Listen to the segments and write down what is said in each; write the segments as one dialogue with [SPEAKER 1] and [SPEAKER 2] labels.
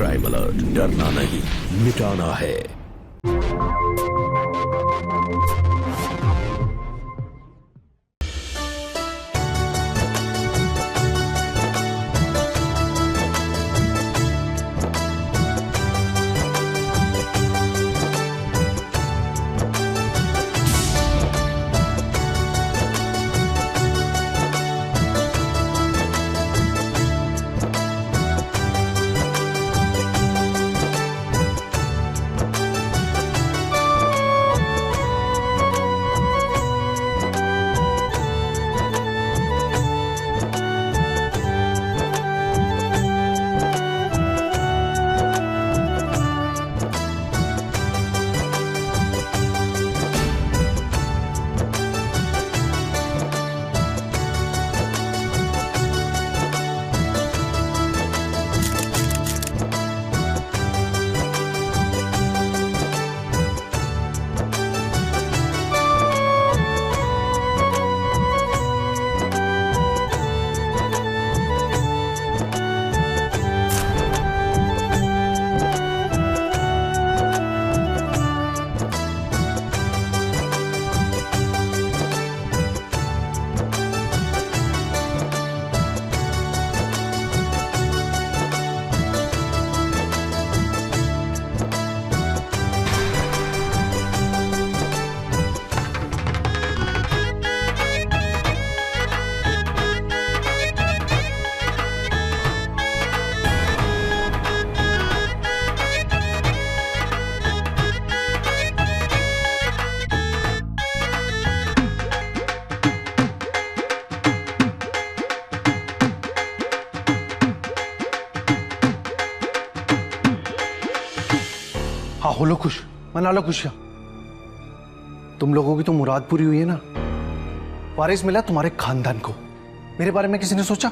[SPEAKER 1] Crime alert, डरना नहीं मिटाना है।
[SPEAKER 2] हाँ हो लो खुश, मना लो खुशियां। तुम लोगों की तो मुराद पूरी हुई है ना। वारिस मिला तुम्हारे खानदान को। मेरे बारे में किसी ने सोचा?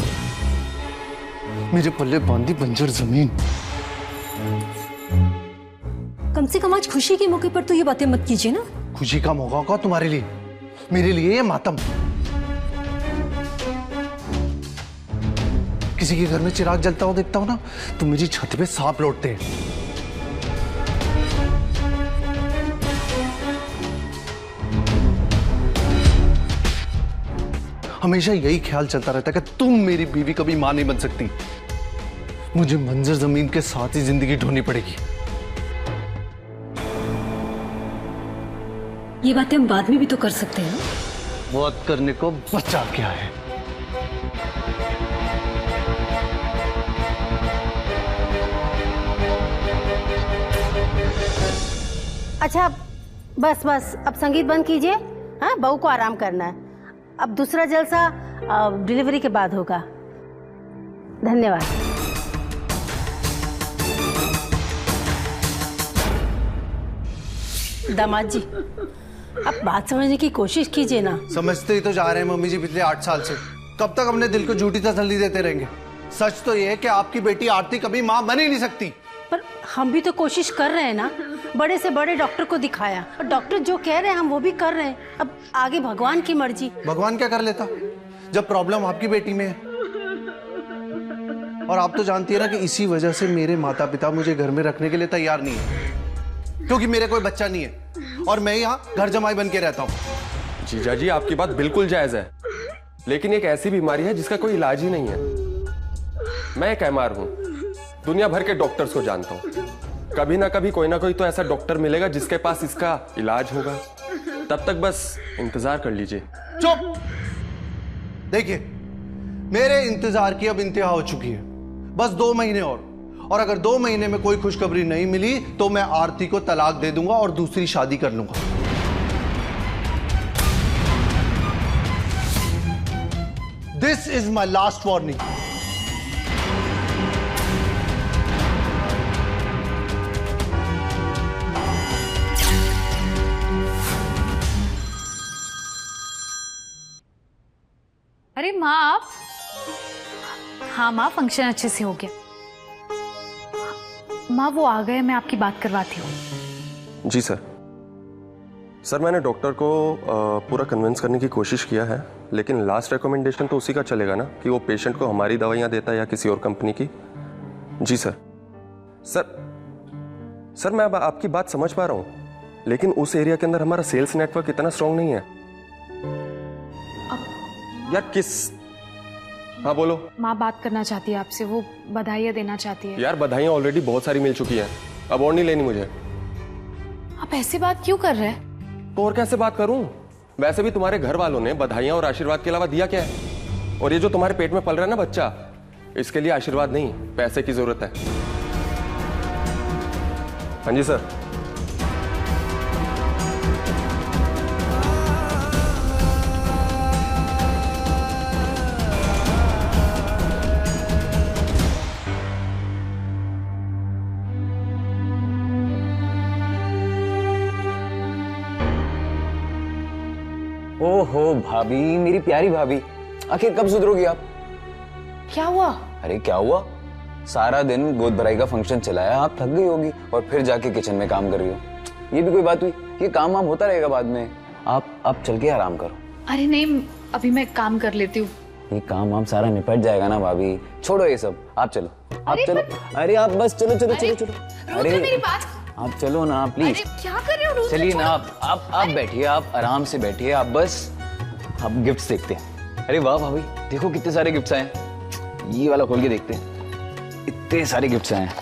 [SPEAKER 2] मेरे पल्ले बांधी बंजर जमीन।
[SPEAKER 3] कम से कम आज खुशी के मौके पर तो ये बातें मत कीजिए ना।
[SPEAKER 2] खुशी का मौका होगा तुम्हारे लिए, मेरे लिए ये मातम। किसी के घर में चिराग जलता हुआ देखता हूं ना तो मेरी छत पे सांप लौटते हैं। हमेशा यही ख्याल चलता रहता है कि तुम मेरी बीवी कभी मां नहीं बन सकती। मुझे मंजर जमीन के साथ ही जिंदगी ढूंढनी पड़ेगी।
[SPEAKER 3] ये बातें हम बाद में भी तो कर सकते हैं।
[SPEAKER 2] बात करने को बचा क्या है?
[SPEAKER 4] अच्छा बस बस, अब संगीत बंद कीजिए। हाँ, बहू को आराम करना है। अब दूसरा जलसा डिलीवरी के बाद होगा। धन्यवाद। दामाद जी, अब बात समझने की कोशिश कीजिए ना।
[SPEAKER 2] समझते ही तो जा रहे हैं मम्मी जी पिछले 8 साल से। कब तक अपने दिल को झूठी तसल्ली देते रहेंगे? सच तो ये है कि आपकी बेटी आरती कभी मां बन ही नहीं सकती।
[SPEAKER 4] पर हम भी तो कोशिश कर रहे हैं ना। बड़े से बड़े डॉक्टर को दिखाया और डॉक्टर जो कह रहे हैं हम वो भी कर रहे हैं। अब आगे भगवान की मर्जी।
[SPEAKER 2] भगवान क्या कर लेता जब प्रॉब्लम आपकी बेटी में है? और आप तो जानती है ना कि इसी वजह से मेरे माता पिता मुझे घर में रखने के लिए तैयार नहीं है, क्योंकि मेरे कोई बच्चा नहीं है और मैं यहाँ घर जमाई बन के रहता हूँ।
[SPEAKER 5] जीजा जी, आपकी बात बिल्कुल जायज है, लेकिन एक ऐसी बीमारी है जिसका कोई इलाज ही नहीं है। मैं एक एमआर हूँ, दुनिया भर के डॉक्टर्स को जानता हूँ। कभी ना कभी कोई ना कोई तो ऐसा डॉक्टर मिलेगा जिसके पास इसका इलाज होगा। तब तक बस इंतजार कर लीजिए।
[SPEAKER 2] चुप! देखिए, मेरे इंतजार की अब इंतहा हो चुकी है। बस 2 महीने और अगर 2 महीने में कोई खुशखबरी नहीं मिली तो मैं आरती को तलाक दे दूंगा और दूसरी शादी कर लूंगा। This is my last warning.
[SPEAKER 6] अरे माँ आप? हाँ माँ, फंक्शन अच्छे से हो गया। माँ वो आ गए, मैं आपकी बात करवाती हूँ।
[SPEAKER 5] जी सर। सर मैंने डॉक्टर को पूरा कन्विंस करने की कोशिश किया है, लेकिन लास्ट रिकमेंडेशन तो उसी का चलेगा ना कि वो पेशेंट को हमारी दवाइयाँ देता है या किसी और कंपनी की। जी सर। सर मैं अब आपकी बात समझ पा रहा हूं, लेकिन उस एरिया के अंदर हमारा सेल्स नेटवर्क इतना स्ट्रांग नहीं है। यार किस, हाँ बोलो।
[SPEAKER 6] माँ बात करना चाहती है आपसे, वो बधाइयाँ देना चाहती है।
[SPEAKER 5] यार बधाइयाँ ऑलरेडी बहुत सारी मिल चुकी हैं, अब और नहीं लेनी मुझे।
[SPEAKER 6] आप ऐसी बात क्यों कर रहे हैं?
[SPEAKER 5] तो और कैसे बात करूं? वैसे भी तुम्हारे घर वालों ने बधाइयाँ और आशीर्वाद के अलावा दिया क्या है? और ये जो तुम्हारे पेट में पल रहा है ना बच्चा, इसके लिए आशीर्वाद नहीं, पैसे की जरूरत है। हाँ जी सर।
[SPEAKER 7] ओहो भाभी, मेरी प्यारी भाभी, आखिर कब सुधरोगी आप?
[SPEAKER 6] क्या हुआ?
[SPEAKER 7] अरे क्या हुआ, सारा दिन गोद भराई का फंक्शन चलाया, आप थक गई होगी और फिर जाके किचन में काम कर रही हो। ये भी कोई बात हुई? ये काम वाम होता रहेगा बाद में, आप चल के आराम करो।
[SPEAKER 6] अरे नहीं, अभी मैं काम कर लेती हूँ।
[SPEAKER 7] ये काम वाम सारा निपट जाएगा ना भाभी, छोड़ो ये सब, आप चलो, आप चलो। अरे आप बस चलो चलो चलो चलो।
[SPEAKER 6] अरे मेरी बात,
[SPEAKER 7] आप चलो ना प्लीज।
[SPEAKER 6] क्या कर रहे हो?
[SPEAKER 7] चलिए ना, आप बैठिए, आप आराम से बैठिए, आप बस आप गिफ्ट्स देखते हैं। अरे वाह भाभी, देखो कितने सारे गिफ्ट्स आए हैं। ये वाला खोल के देखते हैं, इतने सारे गिफ्ट्स आए हैं।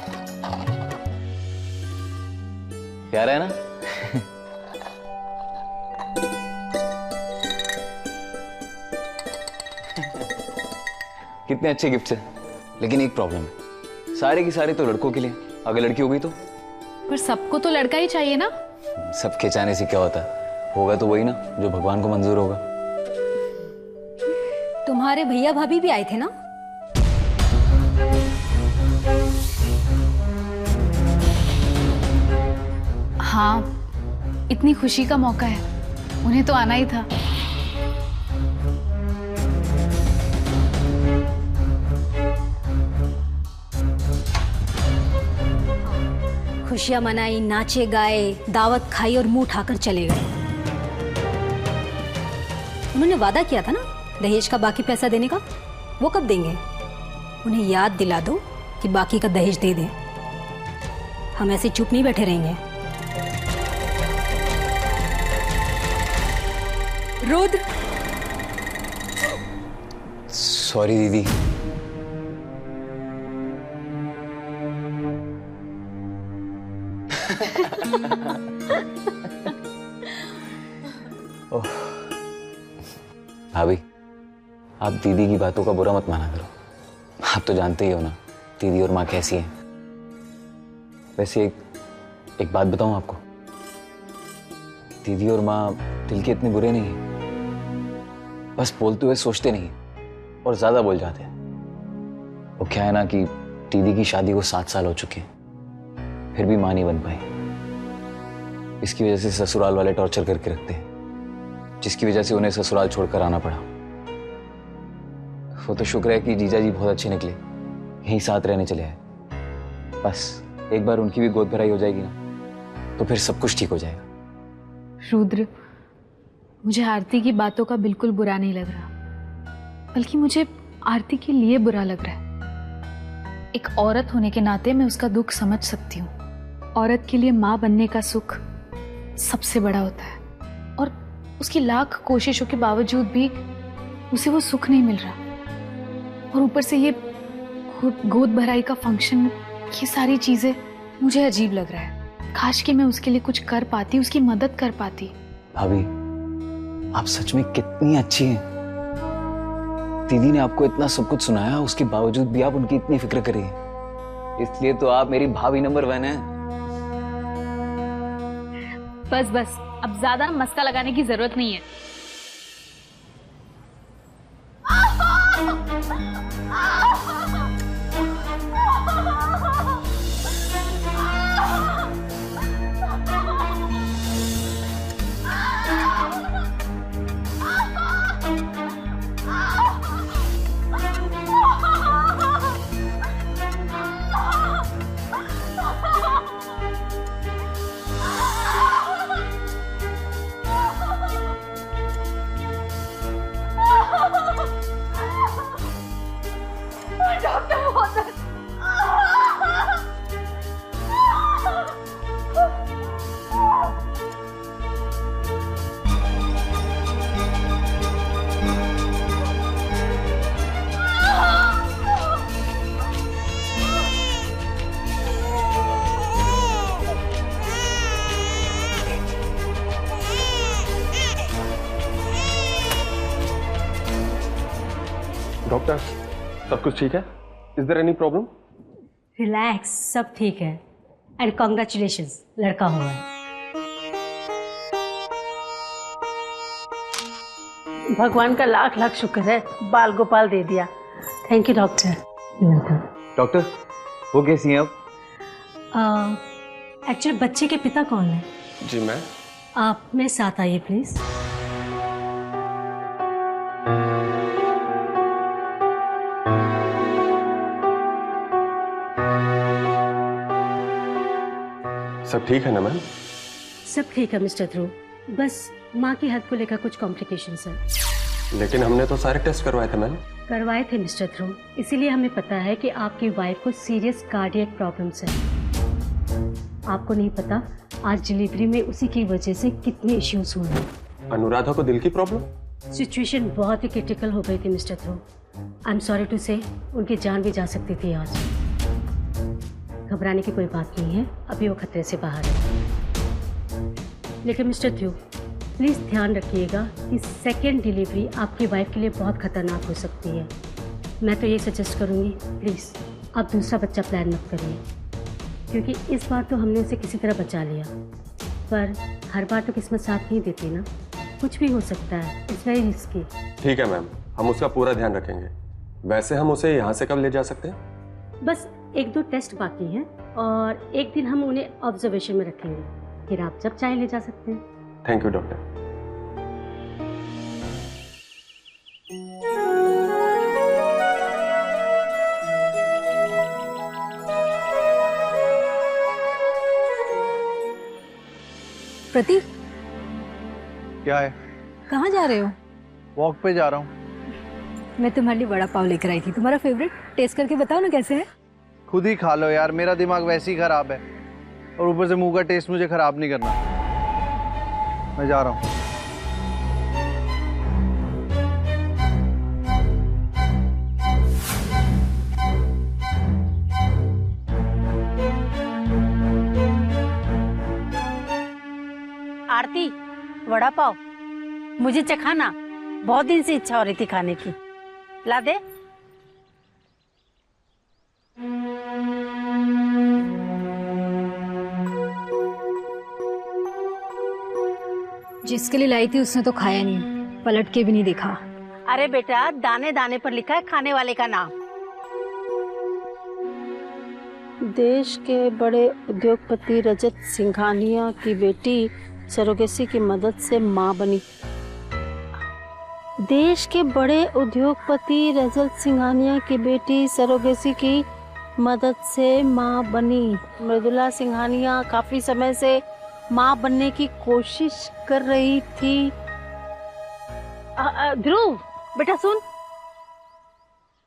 [SPEAKER 7] प्यारा है ना? कितने अच्छे गिफ्ट्स हैं, लेकिन एक प्रॉब्लम है, सारे की सारे तो लड़कों के लिए, अगर लड़की हो गई तो?
[SPEAKER 6] पर सबको तो लड़का ही चाहिए ना।
[SPEAKER 7] सब खिंचाने से क्या होता है, होगा तो वही ना जो भगवान को मंजूर होगा।
[SPEAKER 3] तुम्हारे भैया भाभी भी आए थे ना?
[SPEAKER 6] हाँ, इतनी खुशी का मौका है, उन्हें तो आना ही था।
[SPEAKER 3] खुशियां मनाई, नाचे गाए, दावत खाई और मुंह उठाकर चले गए। उन्होंने वादा किया था ना दहेज का बाकी पैसा देने का, वो कब देंगे? उन्हें याद दिला दो कि बाकी का दहेज दे दें। हम ऐसे चुप नहीं बैठे रहेंगे। रुद्र,
[SPEAKER 7] सॉरी दीदी। भाभी, आप दीदी की बातों का बुरा मत माना करो, आप तो जानते ही हो ना दीदी और माँ कैसी हैं। वैसे एक बात बताऊं आपको, दीदी और माँ दिल के इतने बुरे नहीं हैं, बस बोलते हुए सोचते नहीं और ज्यादा बोल जाते हैं। वो क्या है ना कि दीदी की शादी को 7 साल हो चुके हैं, फिर भी माँ नहीं बन पाई। इसकी वजह से ससुराल वाले टॉर्चर करके रखते हैं, जिसकी वजह से उन्हें ससुराल छोड़कर आना पड़ा। वो तो शुक्र है कि जीजा जी बहुत अच्छे निकले, यहीं साथ रहने चले आए। बस एक बार उनकी भी गोद भराई हो जाएगी ना, तो फिर सब कुछ ठीक हो जाएगा।
[SPEAKER 6] रुद्र, मुझे आरती की बातों का बिल्कुल बुरा नहीं लग रहा, बल्कि मुझे आरती के लिए बुरा लग रहा है। एक औरत होने के नाते मैं उसका दुख समझ सकती हूँ। औरत के लिए माँ बनने का सुख सबसे बड़ा होता है, और उसकी लाख कोशिशों के बावजूद भी उसे वो सुख नहीं मिल रहा। और ऊपर से ये गोद भराई का फंक्शन, ये सारी चीजें मुझे अजीब लग रहा है। काश कि मैं उसके लिए कुछ कर पाती, उसकी मदद कर पाती।
[SPEAKER 7] भाभी, आप सच में कितनी अच्छी हैं। दीदी ने आपको इतना सब कुछ सुनाया, उसके बावजूद भी आप उनकी इतनी फिक्र करी, इसलिए तो आप मेरी भाभी नंबर 1 हैं।
[SPEAKER 6] बस बस, अब ज्यादा मस्का लगाने की जरूरत नहीं है।
[SPEAKER 5] डॉक्टर, सब कुछ ठीक है? Is there any problem?
[SPEAKER 4] Relax, सब ठीक है। एंड कॉन्ग्रेचुलेशंस, लड़का हुआ है। भगवान का लाख लाख शुक्र है, बाल गोपाल दे दिया। Thank you doctor.
[SPEAKER 7] डॉक्टर, वो कैसी हैं अब?
[SPEAKER 4] एक्चुअली बच्चे के पिता कौन है?
[SPEAKER 5] जी मैं।
[SPEAKER 4] आप मेरे साथ आइए प्लीज।
[SPEAKER 5] सब ठीक है ना मैम?
[SPEAKER 4] सब ठीक है मिस्टर ध्रुव, बस माँ की हेल्थ को लेकर कुछ कॉम्प्लिकेशंस हैं।
[SPEAKER 5] लेकिन हमने तो सारे टेस्ट करवाए थे मैम।
[SPEAKER 4] करवाए थे मिस्टर ध्रुव, इसीलिए हमें पता है कि आपकी वाइफ को सीरियस कार्डियक प्रॉब्लम्स हैं। आपको नहीं पता आज डिलीवरी में उसी की वजह से कितने इश्यूज हुए हैं।
[SPEAKER 5] अनुराधा को दिल की प्रॉब्लम?
[SPEAKER 4] सिचुएशन बहुत ही क्रिटिकल हो गई थी mister Dhruv. I am sorry to say, उनकी जान भी जा सकती थी आज। घबराने की कोई बात नहीं है, अभी वो खतरे से बाहर है। लेकिन मिस्टर ध्रुव प्लीज ध्यान रखिएगा कि सेकेंड डिलीवरी आपकी वाइफ के लिए बहुत खतरनाक हो सकती है। मैं तो ये सजेस्ट करूंगी प्लीज आप दूसरा बच्चा प्लान मत करिए, क्योंकि इस बार तो हमने उसे किसी तरह बचा लिया, पर हर बार तो किस्मत साथ नहीं देती ना, कुछ भी हो सकता है। It's very risky.
[SPEAKER 5] ठीक है मैम, हम उसका पूरा ध्यान रखेंगे। वैसे हम उसे यहाँ से कब ले जा सकते हैं?
[SPEAKER 4] बस 1-2 टेस्ट बाकी हैं और एक दिन हम उन्हें ऑब्जर्वेशन में रखेंगे, फिर आप जब चाहे ले जा सकते हैं।
[SPEAKER 5] Thank you doctor.
[SPEAKER 3] प्रतीक,
[SPEAKER 2] क्या है?
[SPEAKER 3] कहाँ जा रहे हो?
[SPEAKER 2] वॉक पे जा रहा हूँ।
[SPEAKER 3] मैं तुम्हारे लिए वड़ा पाव लेकर आई थी, तुम्हारा फेवरेट। टेस्ट करके बताओ ना कैसे है।
[SPEAKER 2] खुद ही खा लो यार, मेरा दिमाग वैसे ही खराब है और ऊपर से मुंह का टेस्ट मुझे खराब नहीं करना। मैं जा रहा हूँ।
[SPEAKER 4] आरती, वड़ा पाव मुझे चखाना, बहुत दिन से इच्छा हो रही थी खाने की। ला दे।
[SPEAKER 3] जिसके लिए लाई थी उसने तो खाया नहीं, पलट के भी नहीं देखा।
[SPEAKER 4] अरे बेटा, दाने दाने पर लिखा है खाने वाले का नाम। देश के बड़े उद्योगपति रजत सिंघानिया की बेटी सरोगेसी की मदद से मां बनी। देश के बड़े उद्योगपति रजत सिंघानिया की बेटी सरोगेसी की मदद से मां बनी। मृदुला सिंघानिया काफी समय से मां बनने की कोशिश कर रही थी। ध्रुव बेटा सुन,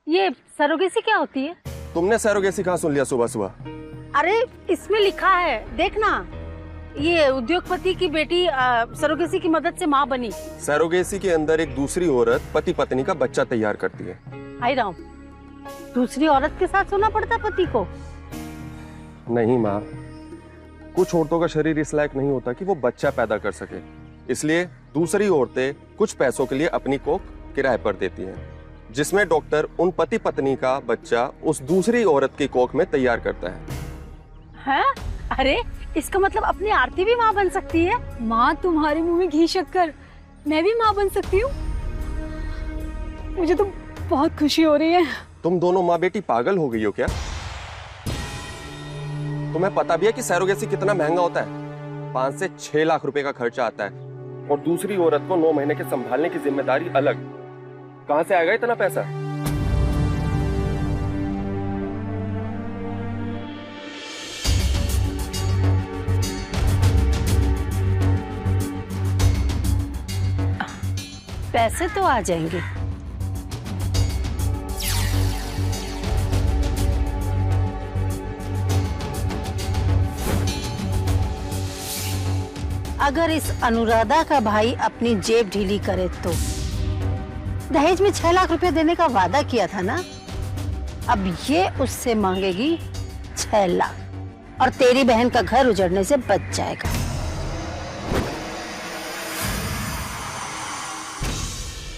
[SPEAKER 4] ये सरोगेसी क्या होती है?
[SPEAKER 5] तुमने सरोगेसी कहाँ सुन लिया सुबह सुबह?
[SPEAKER 4] अरे इसमें लिखा है, देखना। ये उद्योगपति की बेटी सरोगेसी की मदद से मां बनी।
[SPEAKER 5] सरोगेसी के अंदर एक दूसरी औरत पति पत्नी का बच्चा तैयार करती है।
[SPEAKER 4] आई राम, दूसरी औरत के साथ सोना पड़ता पति को?
[SPEAKER 5] नहीं माँ, कुछ औरतों का शरीर इस लायक नहीं होता कि वो बच्चा पैदा कर सके, इसलिए दूसरी औरतें कुछ पैसों के लिए अपनी कोख किराए पर देती हैं, जिसमें डॉक्टर उन पति पत्नी का बच्चा उस दूसरी औरत की कोख में तैयार करता है।
[SPEAKER 4] हैं? अरे इसका मतलब अपनी आरती भी माँ बन सकती है?
[SPEAKER 3] माँ तुम्हारे मुंह में घी शक्कर, मैं भी माँ बन सकती हूँ। मुझे तो बहुत खुशी हो रही है।
[SPEAKER 5] तुम दोनों माँ बेटी पागल हो गई हो क्या? तुम्हें पता भी है कि सरोगेसी कितना महंगा होता है? 5 से 6 लाख रुपए का खर्चा आता है और दूसरी औरत को 9 महीने के संभालने की जिम्मेदारी अलग। कहां से आएगा इतना पैसा?
[SPEAKER 4] पैसे तो आ जाएंगे। अगर इस अनुराधा का भाई अपनी जेब ढीली करे तो। दहेज में 6 लाख रुपए देने का वादा किया था ना, अब ये उससे मांगेगी 6 लाख और तेरी बहन का घर उजड़ने से बच जाएगा।